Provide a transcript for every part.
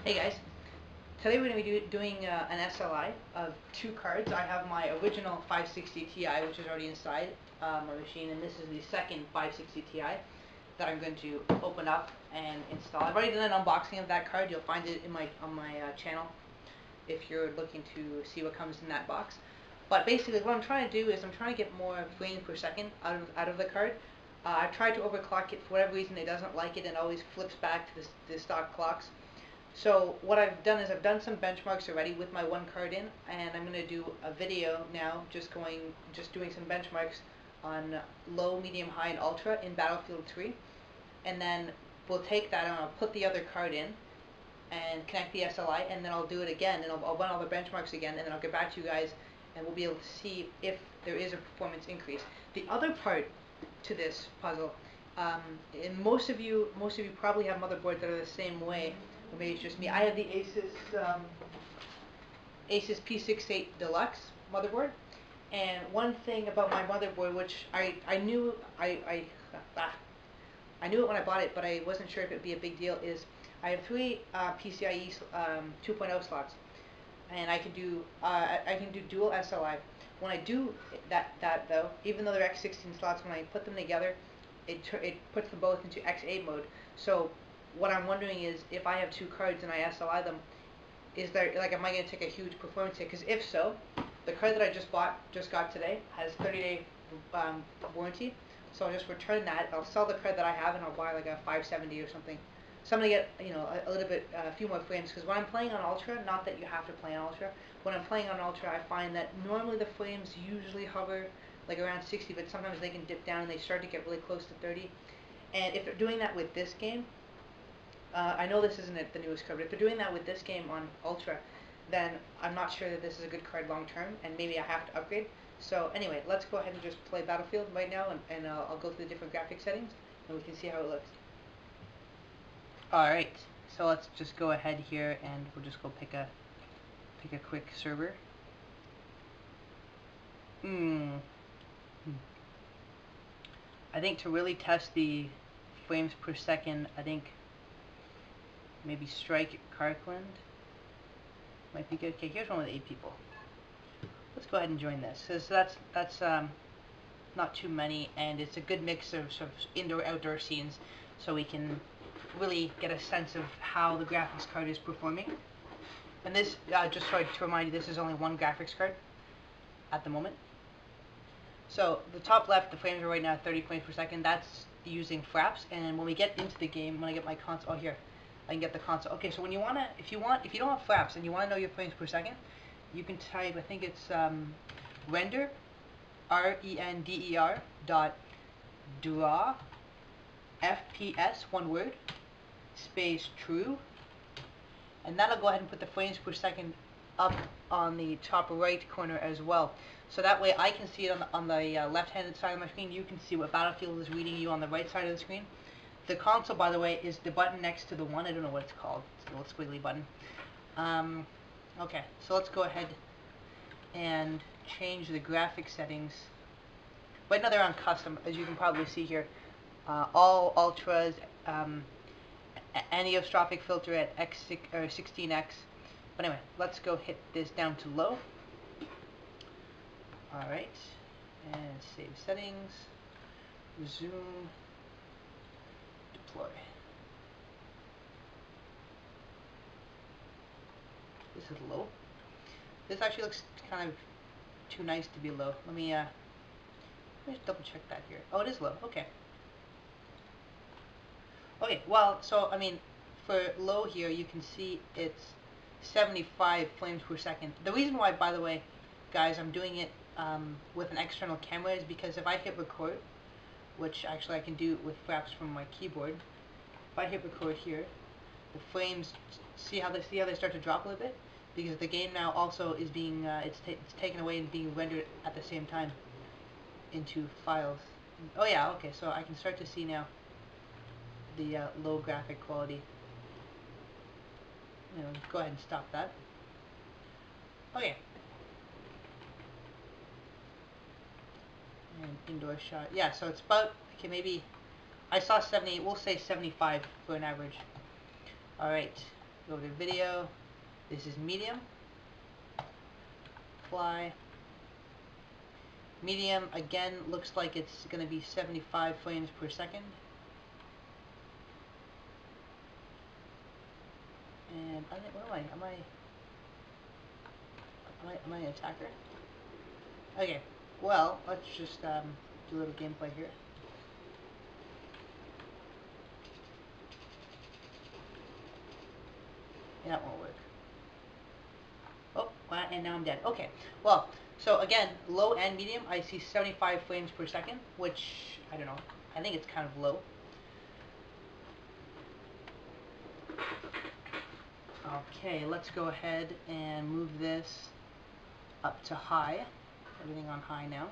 Hey guys, today we're going to be doing an SLI of two cards. I have my original 560 Ti, which is already inside my machine, and this is the second 560 Ti that I'm going to open up and install. I've already done an unboxing of that card. You'll find it in on my channel if you're looking to see what comes in that box. But basically, what I'm trying to do is I'm trying to get more frames per second out of the card. I've tried to overclock it. For whatever reason, it doesn't like it and always flips back to the stock clocks. So what I've done is I've done some benchmarks already with my one card in, and I'm going to do a video now just doing some benchmarks on low, medium, high, and ultra in Battlefield 3. And then we'll take that and I'll put the other card in and connect the SLI, and then I'll do it again, and I'll run all the benchmarks again, and then I'll get back to you guys, and we'll be able to see if there is a performance increase. The other part to this puzzle, and most of you probably have motherboards that are the same way. Or maybe it's just me. I have the Asus P68 Deluxe motherboard, and one thing about my motherboard, which I knew I knew it when I bought it, but I wasn't sure if it'd be a big deal, is I have three PCIe 2.0 slots, and I can do dual SLI. When I do that though, even though they're x16 slots, when I put them together, it puts them both into x8 mode. So what I'm wondering is, if I have two cards and I SLI them, is there, like, am I going to take a huge performance hit? Because if so, the card that I just got today has 30-day warranty. So I'll just return that. I'll sell the card that I have and I'll buy like a 570 or something. So I'm gonna get, you know, a little bit, a few more frames, because when I'm playing on Ultra, not that you have to play on Ultra, when I'm playing on Ultra, I find that normally the frames usually hover like around 60, but sometimes they can dip down and they start to get really close to 30. And if they're doing that with this game, I know this isn't the newest card, but if they're doing that with this game on Ultra, then I'm not sure that this is a good card long term, and maybe I have to upgrade. So anyway, let's go ahead and just play Battlefield right now, and I'll go through the different graphic settings, and we can see how it looks. Alright, so let's just go ahead here, and we'll just go pick a quick server. I think to really test the frames per second, I think maybe Strike Kirkland might be good. Okay, here's one with 8 people. Let's go ahead and join this. So that's not too many, and it's a good mix of sort of indoor-outdoor scenes, so we can really get a sense of how the graphics card is performing. And this, just to remind you, this is only one graphics card at the moment. So the top left, the frames are right now 30 frames per second. That's using fraps, and when we get into the game, when I get my console, oh here, I can get the console. Okay, so when you wanna, if you don't have fraps and you wanna know your frames per second, you can type, I think it's render, RENDER draw FPS, one word, space true, and that'll go ahead and put the frames per second up on the top right corner as well. So that way I can see it on the left-handed side of my screen. You can see what Battlefield is reading you on the right side of the screen. The console, by the way, is the button next to the one. I don't know what it's called. It's a little squiggly button. Okay, so let's go ahead and change the graphic settings. Right now they're on custom, as you can probably see here. All ultras, anisotropic filter at x6 or 16x. But anyway, let's go hit this down to low. Alright, and save settings, resume, deploy. This is low. This actually looks kind of too nice to be low. Let me just double check that here. Oh, it is low. Okay. Okay, well, so, I mean, for low here, you can see it's 75 frames per second. The reason why, by the way, guys, I'm doing it with an external camera is because if I hit record, which actually I can do with fraps from my keyboard, if I hit record here, the frames, see how they start to drop a little bit? Because the game now also is being, it's taken away and being rendered at the same time into files. Oh yeah, okay, so I can start to see now the low graphic quality. You know, go ahead and stop that. Okay. And indoor shot. Yeah, so it's about, okay, maybe, I saw 70, we'll say 75 for an average. Alright. Go to video. This is medium. Fly. Medium, again, looks like it's going to be 75 frames per second. And I think, what am I? Am I an attacker? Okay, well, let's just do a little gameplay here. Yeah, that won't work. Oh, and now I'm dead. Okay, well, so again, low and medium, I see 75 frames per second, which, I don't know, I think it's kind of low. Okay, let's go ahead and move this up to high. Everything on high now.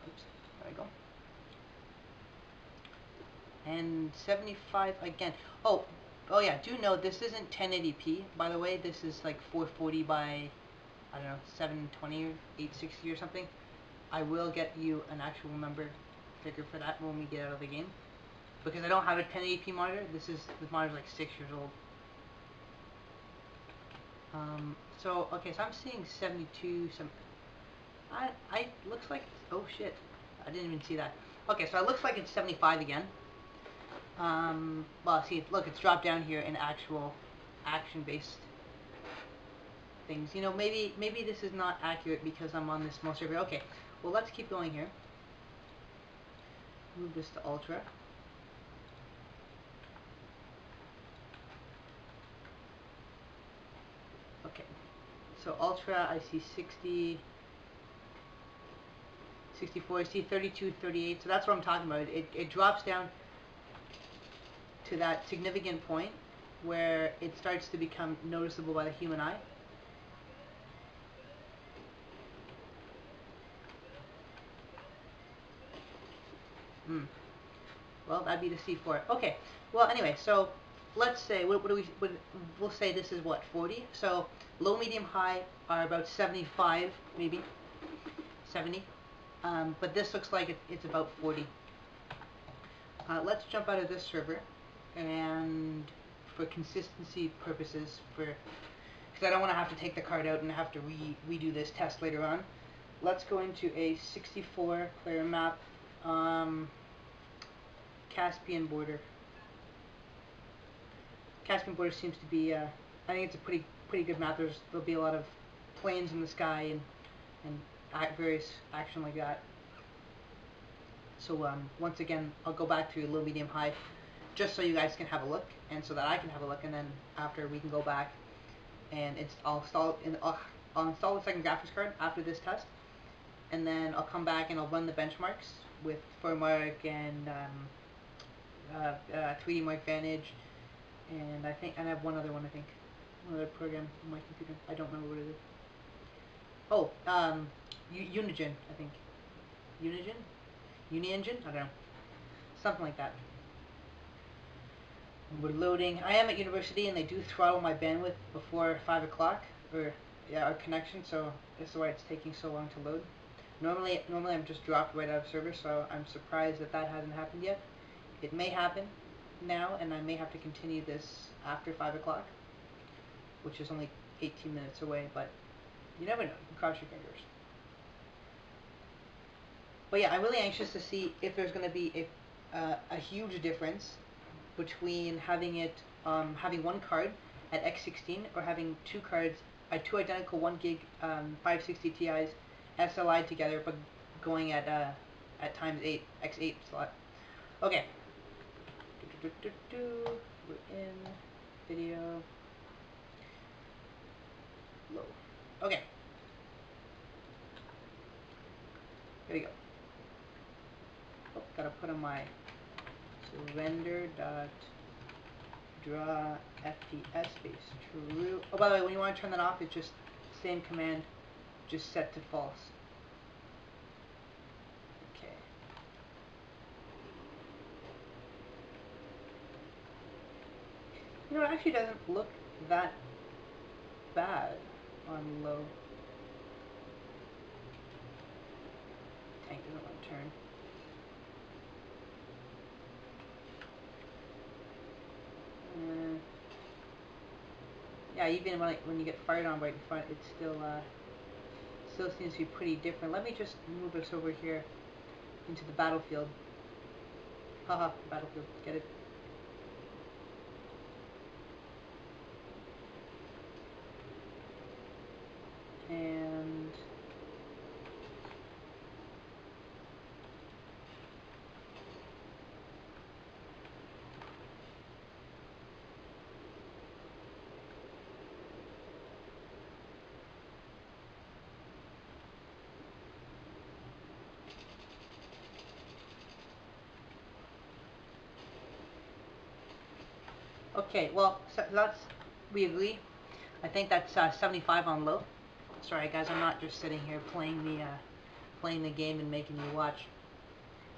Oops, there I go. And 75 again. Oh yeah, do note this isn't 1080p, by the way. This is like 440 by, I don't know, 720 or 860 or something. I will get you an actual number figure for that when we get out of the game. Because I don't have a 1080p monitor. This monitor's like 6 years old. So I'm seeing 72. Looks like, oh shit, I didn't even see that. Okay, so it looks like it's 75 again. Well, see, look, it's dropped down here in actual action-based things. You know, maybe this is not accurate because I'm on this small server. Okay, well, let's keep going here. Move this to ultra. Okay, so ultra, I see 60, 64, I see 32, 38, so that's what I'm talking about. It drops down to that significant point where it starts to become noticeable by the human eye. Well, that'd be the C4. Okay, well, anyway, so let's say, we'll say this is what, 40? So low, medium, high are about 75, maybe 70. But this looks like it's about 40. Let's jump out of this server, and for consistency purposes, because I don't want to have to take the card out and have to redo this test later on, let's go into a 64 player map, Caspian border. Caspian border seems to be, I think it's a pretty good map. There'll be a lot of planes in the sky and various action like that. So once again, I'll go back to low, medium, high, just so you guys can have a look, and so that I can have a look, and then after we can go back and I'll install the second graphics card after this test, and then I'll come back and I'll run the benchmarks with Furmark and 3DMark Vantage, and I have one other one, one other program on my computer. I don't remember what it is. Oh, Unigine, I think. Unigine? I don't know. Something like that. We're loading. I am at university and they do throttle my bandwidth before 5 o'clock, or yeah, our connection, so this is why it's taking so long to load. Normally I'm just dropped right out of service, so I'm surprised that hasn't happened yet. It may happen now, and I may have to continue this after 5 o'clock, which is only 18 minutes away, but you never know. You can cross your fingers. But yeah, I'm really anxious to see if there's going to be a huge difference between having one card at x16 or having two cards at two identical 1GB 560 Ti's SLI together, but going at ×8 x8 slot. Okay. We're in video. Low. Okay. Here we go. Oh, gotta put on my surrender dot draw FPS space true. Oh, by the way, when you want to turn that off, it's just same command, just set to false. Okay. You know, it actually doesn't look that bad on low. Tank doesn't want to turn. Yeah, even when you get fired on right in front, it still seems to be pretty different. Let me just move us over here into the battlefield. Haha, battlefield, get it? And okay, well, so we agree. I think that's 75 on low. Sorry guys, I'm not just sitting here playing the game and making you watch.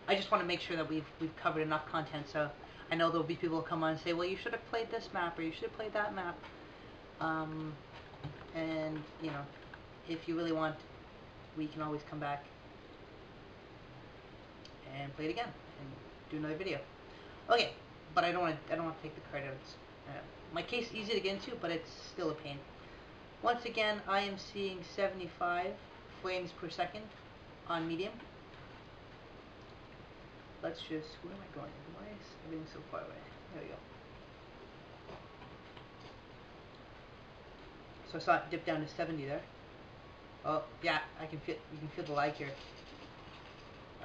I just want to make sure that we've covered enough content, so I know there'll be people who come on and say, well, you should have played this map, or you should have played that map. And, you know, if you really want, we can always come back and play it again and do another video. Okay, but I don't want to take the card out. My case is easy to get into, but it's still a pain. Once again, I am seeing 75 frames per second on medium. Let's just, where am I going? Why is everything so far away? There we go. So I saw it dip down to 70 there. Oh, yeah, you can feel the lag here.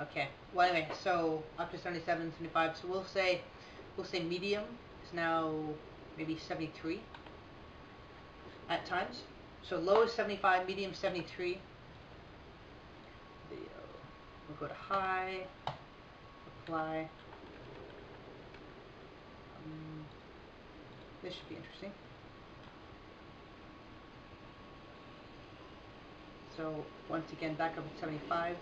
Okay, well anyway, so up to 77, 75, so we'll say medium is now maybe 73 at times. So low is 75, medium 73. We'll go to high, apply. This should be interesting. So once again, back up at 75.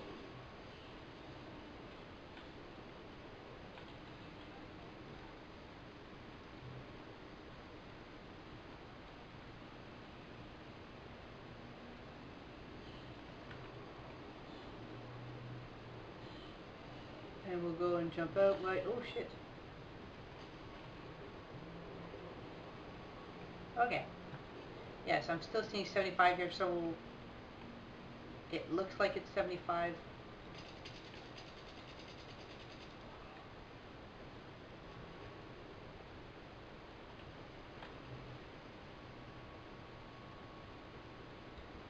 And we'll go and jump out right, oh shit. Okay. Yes, I'm still seeing 75 here, so it looks like it's 75.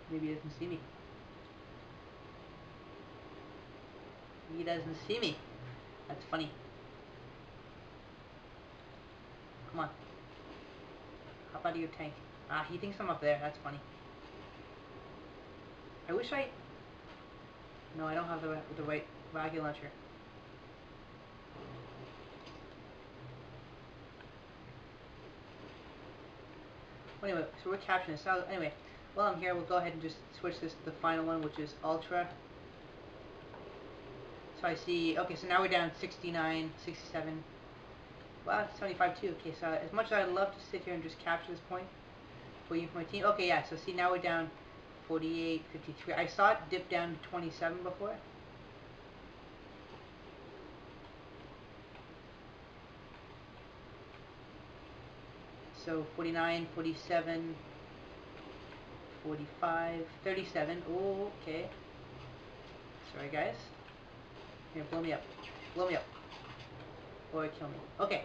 Maybe he doesn't see me. He doesn't see me. That's funny. Come on. Hop out of your tank. Ah, he thinks I'm up there. That's funny. I wish I... No, I don't have the right rocket launcher. Anyway, so we're capturing this. So anyway, while I'm here, we'll go ahead and just switch this to the final one, which is Ultra. So I see, okay, so now we're down 69, 67. Wow, 75 too. Okay, so as much as I'd love to sit here and just capture this point for you for my team. Okay, yeah, so see, now we're down 48, 53. I saw it dip down to 27 before. So 49, 47, 45, 37. Oh, okay. Sorry, guys. Here, blow me up. Blow me up. Or kill me. Okay.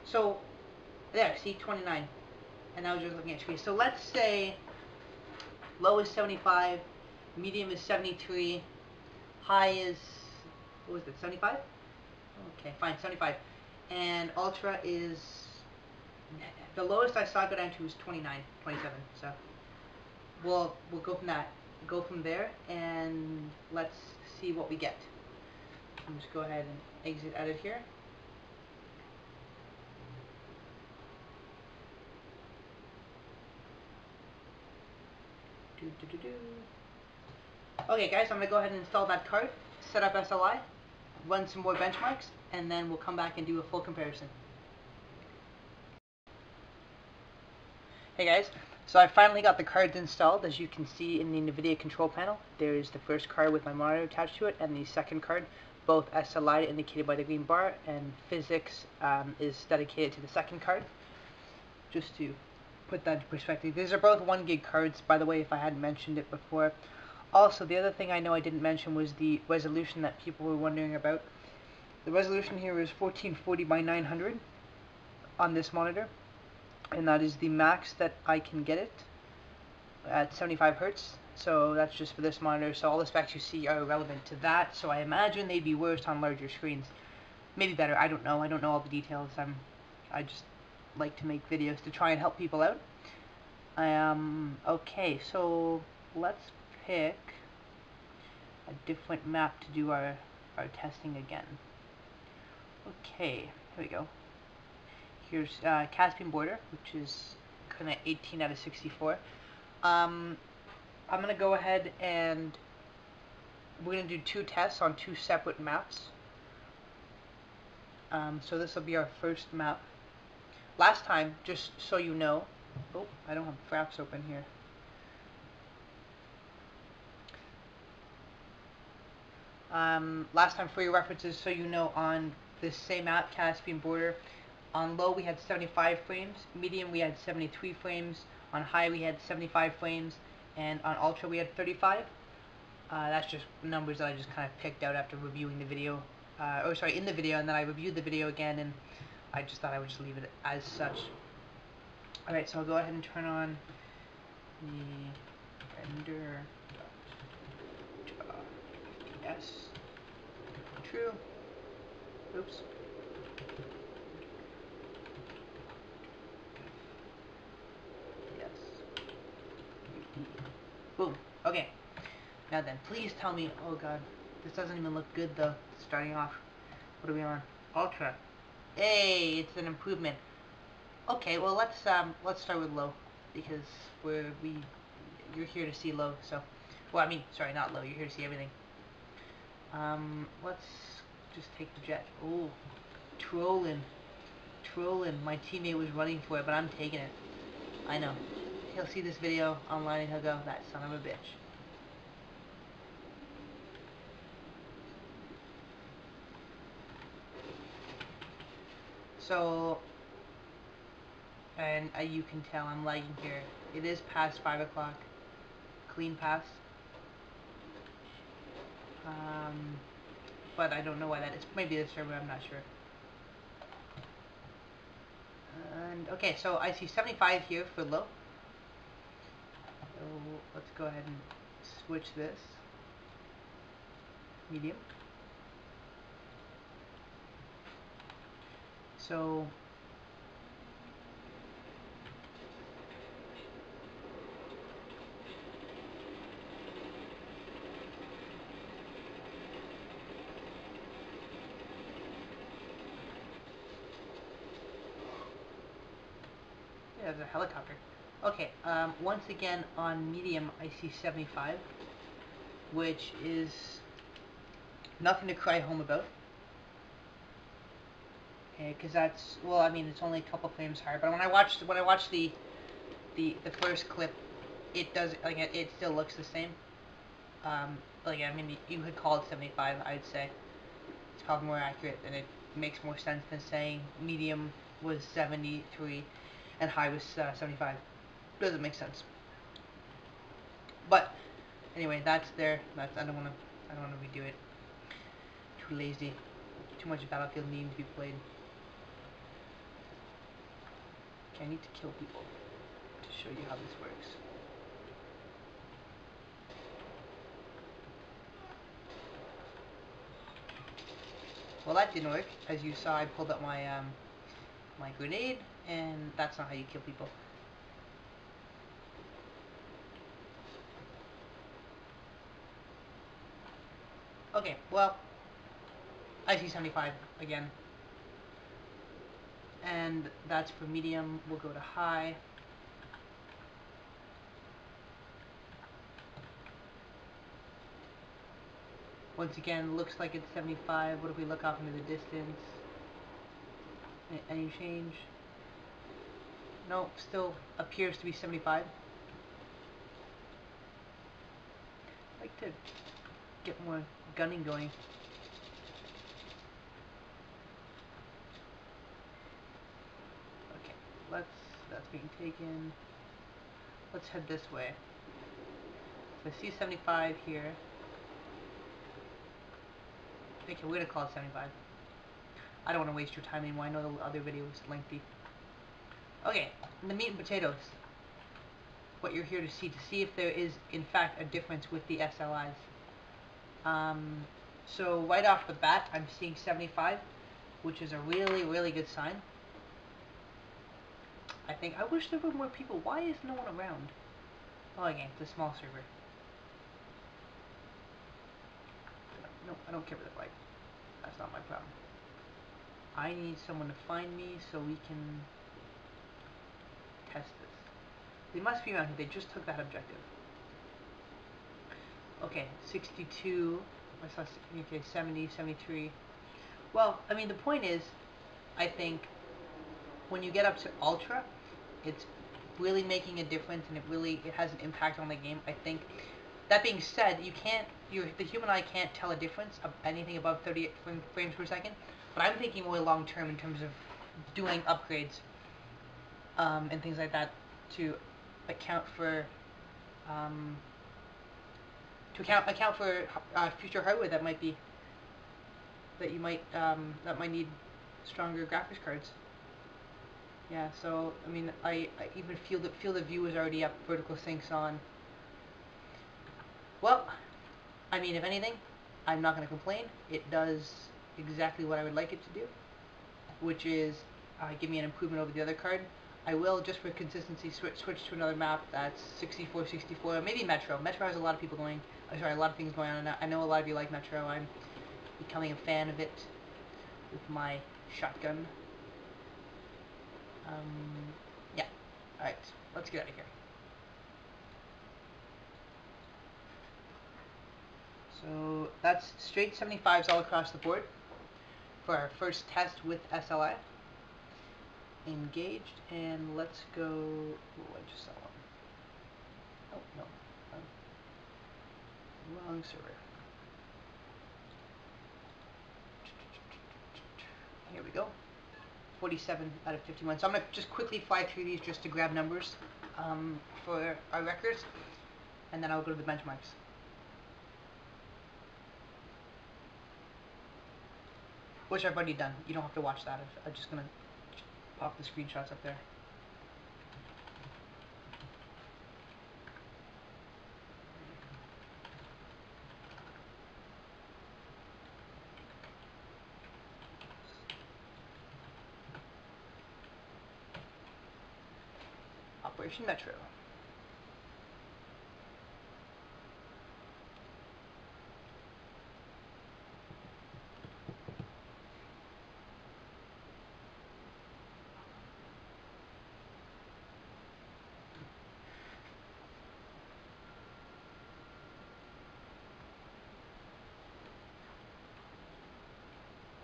So, there, see, 29. And now we're just looking at trees. So let's say low is 75, medium is 73, high is, what was it, 75? Okay, fine, 75. And ultra is, the lowest I saw go down to was 29, 27. So we'll go from that, go from there, and let's see what we get. I'll just go ahead and exit out of here. Okay guys, I'm going to go ahead and install that card, set up SLI, run some more benchmarks, and then we'll come back and do a full comparison. Hey guys, so I finally got the cards installed. As you can see in the NVIDIA control panel, there is the first card with my monitor attached to it, and the second card, both SLI indicated by the green bar, and physics is dedicated to the second card. just to put that into perspective. These are both 1 gig cards, by the way, if I hadn't mentioned it before. Also, the other thing I know I didn't mention was the resolution that people were wondering about. The resolution here is 1440 by 900 on this monitor, and that is the max that I can get it at 75 Hertz. So that's just for this monitor, so all the specs you see are relevant to that, so I imagine they'd be worse on larger screens. Maybe better, I don't know all the details. I just like to make videos to try and help people out. Okay, so let's pick a different map to do our testing again. Okay, here we go. Here's Caspian border, which is kind of 18 out of 64. I'm going to go ahead and we're going to do 2 tests on 2 separate maps. So this will be our first map. Last time, just so you know, oh, I don't have Fraps open here. Last time, for your references, so you know, on this same app, Caspian border, on low we had 75 frames, medium we had 73 frames, on high we had 75 frames, and on ultra we had 35. That's just numbers that I just kind of picked out after reviewing the video, in the video, and then I reviewed the video again, and I just thought I would just leave it as such. Alright, so I'll go ahead and turn on the render. Yes. True. Oops. Yes. Boom. Okay. Now then, please tell me. Oh god, this doesn't even look good though. Starting off. What are we on? Ultra. Hey, it's an improvement. Okay, well let's start with low, because you're here to see low. So, well, I mean, sorry, not low. You're here to see everything. Let's just take the jet. Oh, trolling. My teammate was running for it, but I'm taking it. I know. He'll see this video online and he'll go, that son of a bitch. So, and you can tell I'm lagging here. It is past 5 o'clock. Clean pass. But I don't know why that is. Maybe the server, I'm not sure. And okay, so I see 75 here for low. So let's go ahead and switch this. Medium. So yeah, there's a helicopter. Okay, once again on medium I see 75, which is nothing to cry home about. Okay, because that's, well, I mean, it's only a couple frames higher, but when I watched the first clip, it does, like, it still looks the same. Like, I mean, you could call it 75, I'd say. It's probably more accurate, and it makes more sense than saying medium was 73 and high was 75. Doesn't make sense. But anyway, that's there. I don't wanna redo it. Too lazy. Too much Battlefield needing to be played. Okay, I need to kill people to show you how this works. Well, that didn't work. As you saw, I pulled up my my grenade, and that's not how you kill people. Okay, well, I see 75 again. And that's for medium. We'll go to high. Once again, looks like it's 75. What if we look off into the distance? Any change? Nope, still appears to be 75. I'd like to get more gunning going. Okay, that's being taken. Let's head this way. So I see 75 here. Okay, we're gonna call it 75. I don't want to waste your time anymore. I know the other video was lengthy. Okay, the meat and potatoes. What you're here to see if there is in fact a difference with the SLIs. So right off the bat, I'm seeing 75, which is a really good sign. I wish there were more people. Why is no one around? Oh, again, it's a small server. No, I don't care for the flag. That's not my problem. I need someone to find me so we can test this. They must be around here. They just took that objective. Okay, 62. I saw, okay, 70, 73. Well, I mean, the point is, I think, when you get up to Ultra, it's really making a difference, and it has an impact on the game. I think. That being said, the human eye can't tell a difference of anything above 38 frames per second. But I'm thinking more long term in terms of doing upgrades and things like that to account for future hardware that might need stronger graphics cards. Yeah, so I mean, I even feel the view is already up, vertical syncs on. Well, I mean, if anything, I'm not going to complain. It does exactly what I would like it to do, which is give me an improvement over the other card. I will, just for consistency, switch to another map that's 64, 64, maybe Metro. Metro has a lot of people going. A lot of things going on. I know a lot of you like Metro. I'm becoming a fan of it with my shotgun. Yeah. All right. Let's get out of here. So that's straight 75s all across the board for our first test with SLI. Engaged, and let's go. Oh, I just saw one. Oh no, wrong server. Here we go. 47 out of 51. So I'm gonna just quickly fly through these just to grab numbers for our records, and then I'll go to the benchmarks. Which I've already done. You don't have to watch that. I'm just gonna pop the screenshots up there. Operation Metro.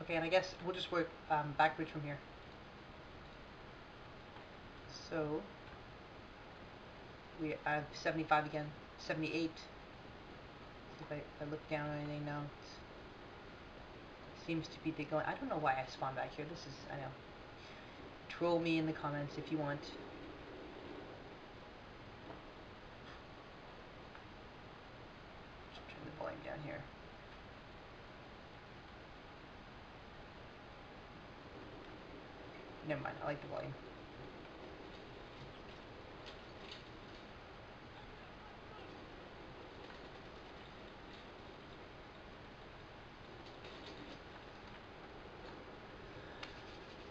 Okay, and I guess we'll just work backwards from here. So we have 75 again, 78. If I look down or anything now, it seems to be going. I don't know why I spawned back here. This is, I know. Troll me in the comments if you want. Just turn the volume down here. Never mind, I like the volume.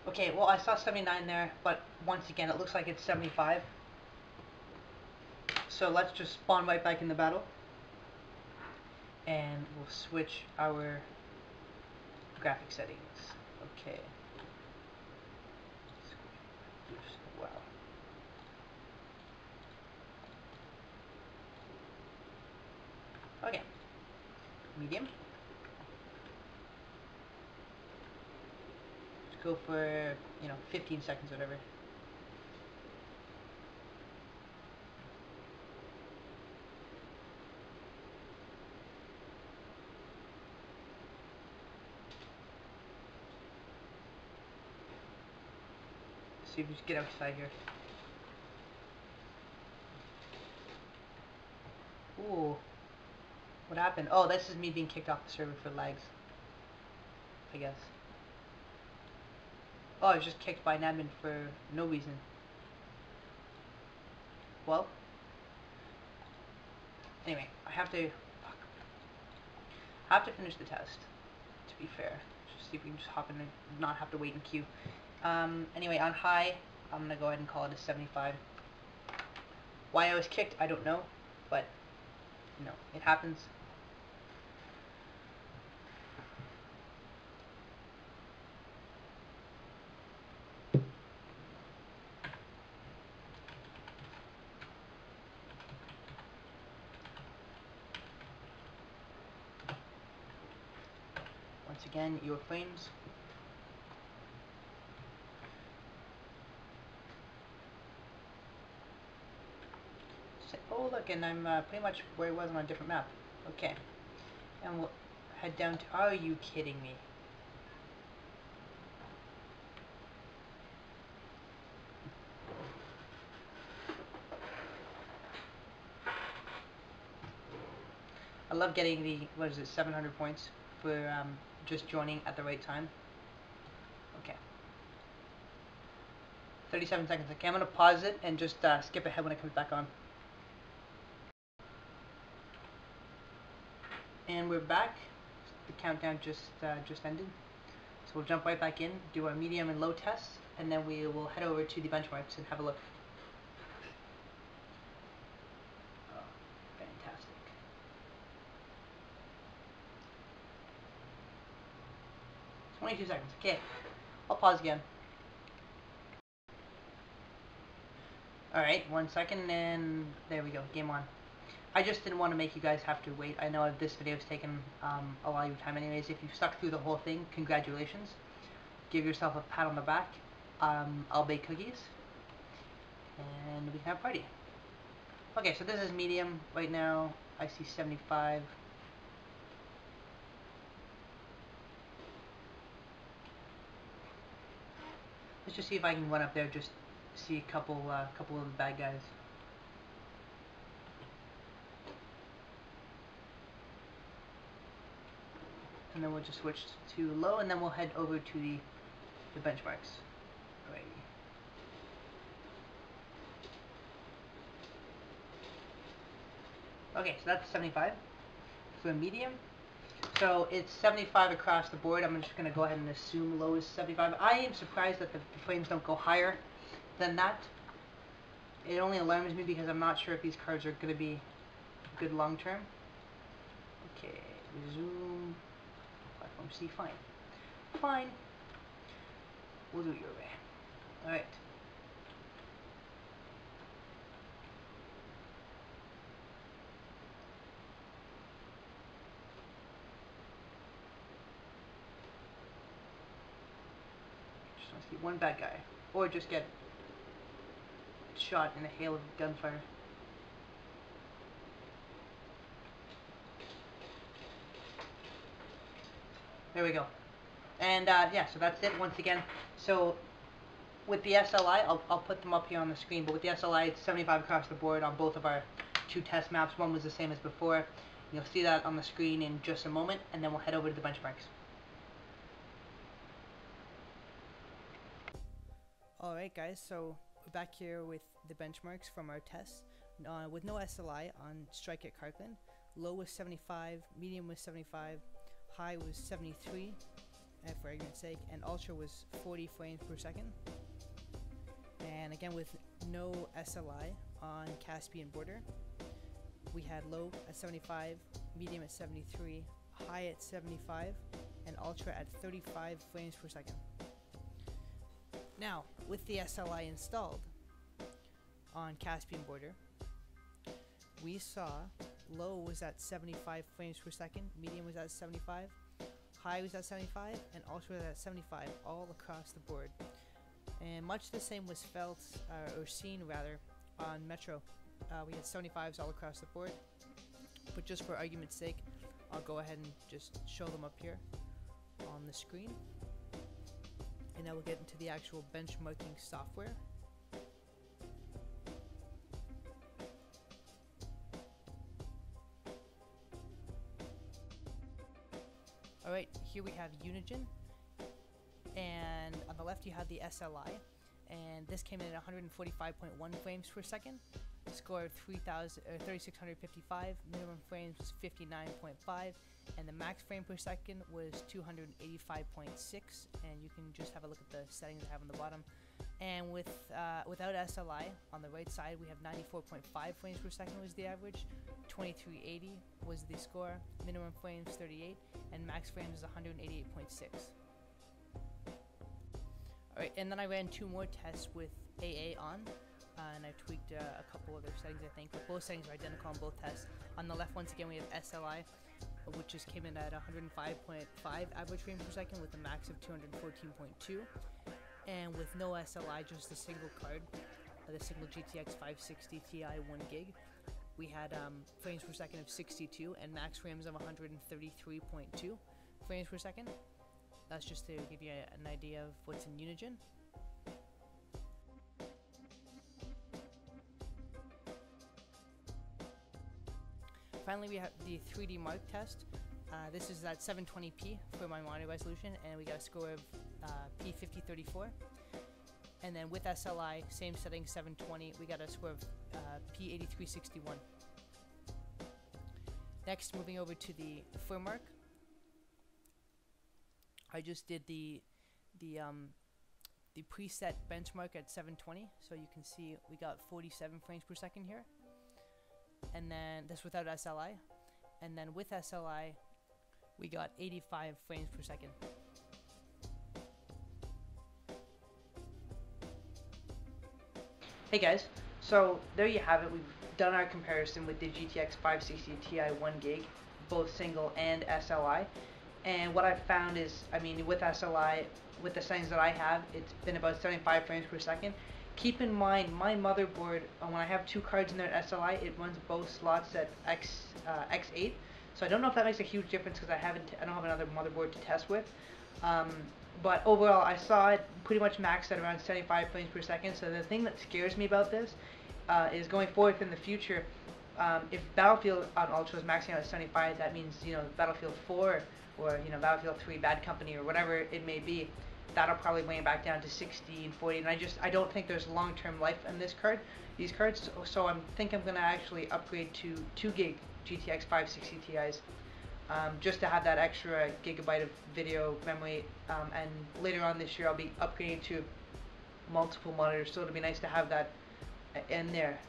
Okay, well I saw 79 there, but once again it looks like it's 75. So let's just spawn right back in the battle. And we'll switch our graphic settings. Okay. Wow. Okay. Medium. Let's go for, 15 seconds, whatever. See if we just get outside here. Ooh. What happened? Oh, this is me being kicked off the server for lags, I guess. Oh, I was just kicked by an admin for no reason. Well, anyway, I have to finish the test, to be fair. Just see if we can just hop in and not have to wait in queue. Anyway, on high, I'm gonna go ahead and call it a 75. Why I was kicked, I don't know, but, you know, it happens. Once again, your frames. Oh look, and I'm pretty much where I was on a different map. Okay. And we'll head down to... Are you kidding me? I love getting the, what is it, 700 points for just joining at the right time. Okay. 37 seconds. Okay, I'm going to pause it and just skip ahead when it comes back on. And we're back. The countdown just ended. So we'll jump right back in, do our medium and low tests, and then we will head over to the benchmarks and have a look. Oh, fantastic. "22 seconds. Okay, I'll pause again. Alright, 1 second, and there we go. Game on. I just didn't want to make you guys have to wait. I know this video has taken a lot of your time anyways. If you've stuck through the whole thing, congratulations. Give yourself a pat on the back. I'll bake cookies. And we can have a party. Okay, so this is medium right now. I see 75. Let's just see if I can run up there, just see a couple of the bad guys. And then we'll just switch to low, and then we'll head over to the benchmarks. Alrighty. Okay, so that's 75 for medium. So it's 75 across the board. I'm just going to go ahead and assume low is 75. I am surprised that the frames don't go higher than that. It only alarms me because I'm not sure if these cards are going to be good long term. Okay, resume. Platform C, fine. Fine. We'll do it your way. Alright. Just want to see one bad guy. Or just get shot in a hail of gunfire. There we go. And yeah, so that's it once again. So with the SLI, I'll put them up here on the screen, but with the SLI, it's 75 across the board on both of our 2 test maps. One was the same as before. You'll see that on the screen in just a moment, and then we'll head over to the benchmarks. Alright guys, so we're back here with the benchmarks from our tests. With no SLI on Strike at Kirkland. Low was 75, medium was 75, high was 73, for argument's sake, and ultra was 40 frames per second. And again, with no SLI on Caspian border, we had low at 75, medium at 73, high at 75, and ultra at 35 frames per second. Now, with the SLI installed on Caspian border, we saw low was at 75 frames per second, medium was at 75, high was at 75, and ultra was at 75, all across the board. And much the same was felt, or seen rather, on Metro. We had 75s all across the board, but just for argument's sake, I'll go ahead and just show them up here on the screen. And now we'll get into the actual benchmarking software. Alright, here we have Unigine, and on the left you have the SLI, and this came in at 145.1 frames per second, score of 3655, minimum frames was 59.5, and the max frame per second was 285.6, and you can just have a look at the settings I have on the bottom. And without SLI, on the right side we have 94.5 frames per second was the average, 2380 was the score, minimum frames 38, and max frames is 188.6. Alright, and then I ran 2 more tests with AA on, and I tweaked a couple other settings, I think, but both settings are identical on both tests. On the left, once again, we have SLI, which just came in at 105.5 average frames per second with a max of 214.2. And with no SLI, just a single card, the single GTX 560 Ti 1GB, we had frames per second of 62 and max frames of 133.2 frames per second. That's just to give you an idea of what's in Unigine. Finally, we have the 3DMark test. This is at 720p for my monitor resolution, and we got a score of P5034. And then with SLI, same setting, 720, we got a score of P8361. Next, moving over to the Furmark. I just did the preset benchmark at 720, so you can see we got 47 frames per second here. And then this without SLI, and then with SLI we got 85 frames per second. Hey guys, so there you have it. We've done our comparison with the GTX 560 Ti 1GB, both single and SLI, and what I've found is, I mean, with SLI, with the settings that I have, it's been about 75 frames per second. Keep in mind, my motherboard, when I have 2 cards in there at SLI, it runs both slots at x8. So I don't know if that makes a huge difference because I don't have another motherboard to test with. But overall, I saw it pretty much maxed at around 75 frames per second. So the thing that scares me about this is going forward in the future. If Battlefield on Ultra is maxing out at 75, that means, you know, Battlefield 4 or, you know, Battlefield 3 Bad Company or whatever it may be, that'll probably bring it back down to 60 and 40, and I don't think there's long-term life in these cards, so I think I'm going to actually upgrade to 2GB GTX 560 Ti's, just to have that extra gigabyte of video memory, and later on this year I'll be upgrading to multiple monitors, so it'll be nice to have that in there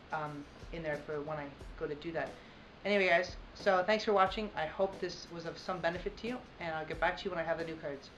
for when I go to do that. Anyway guys, so thanks for watching. I hope this was of some benefit to you, and I'll get back to you when I have the new cards.